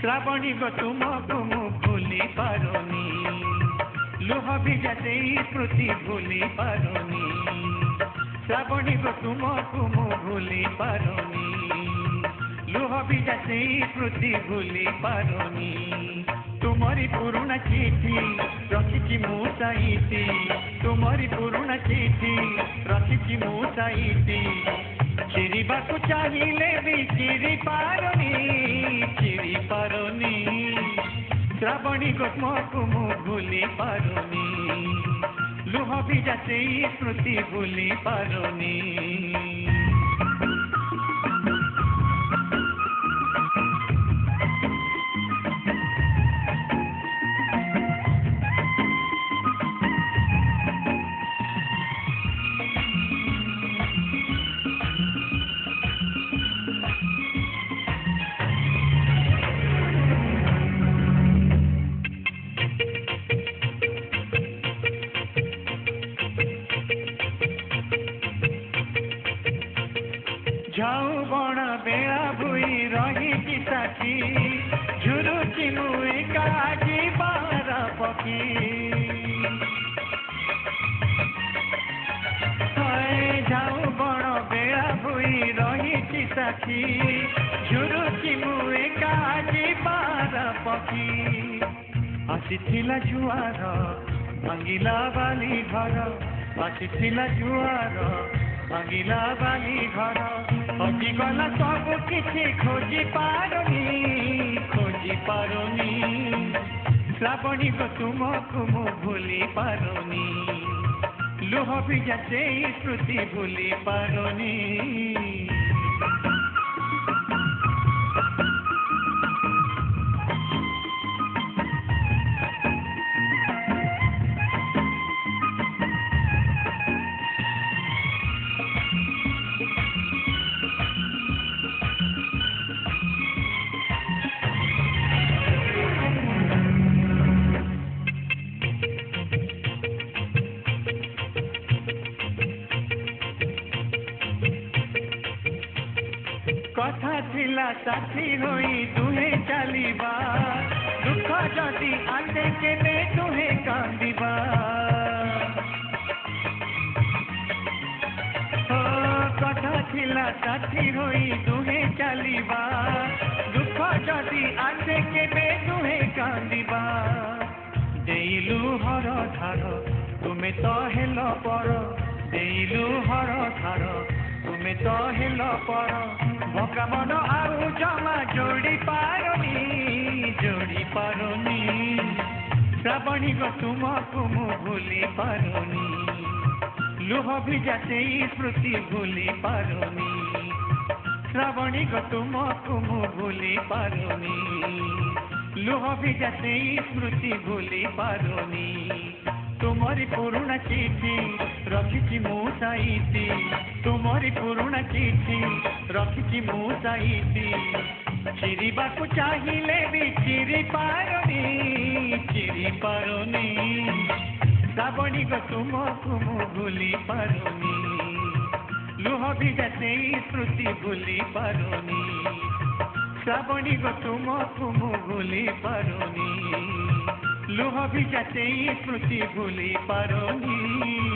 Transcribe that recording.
श्रावणी गो तुमको मु भूली पारुनी लुह भिजा से स्मृति भूली पारुनी श्रावणी गो तुमको मु भूली पारुनी लुह भिजा से स्मृति भूली पारुनी तुमरी पुरुणा चिठी रखिची मु साइती तुमरी पुरुणा चिठी रखिची मु साइती चिरिबाकु चाहिए भी चिरी पारुनी श्रावणी गोत्मको मु भूली पारुनी लुह भिजा से स्मृति भूली पारुनी जाऊ बण बेड़ा भुई रही साथी झुरुची मुए काजी बार पकी जाऊ बण बेड़ा भुई रही साथी झुरुची मुए काजी बार पकी आसीथिला जुआर भांगिला बाली घर आसीथिला जुआर भांगिला बाली घर हजिगला सब किछि खोजी पारुनी श्रावणी गो तुमको मु भूली पारुनी लुह भिजा से स्मृति भूली पारुनी कथा थिला साथी होई दुहे चलीबा दुख जदि आसे केने दुहे कांदिबा कथा थिला साथी होई दुहे चलीबा दुख जदि आसे केने दुहे कांदिबा देइलु हर धार तुमे तो हेलो पर देइलु हर धार तुमे तो हेलो पर भका मन आउ जमा जोड़ी पारुनी श्रावणी गो तुमको मु भूली पारुनी लुह भिजा से स्मृति भूली पारुनी श्रावणी गो तुमको मु भूली पारुनी लुह भिजा से स्मृति भूली पारुनी तुमरी पुरुणा चिठी रखिची मु साइती तुमरी पुरुणा चिठी रखिची मु साइती चिरिबाकु चाहिए भी चिरी पारुनी श्रावणी गो तुमको मु भूली पारुनी लुह भिजा से स्मृति भूली पारुनी श्रावणी गो तुमको मु भूली पारुनी लुह भिजा से स्मृति भूली पारुनी।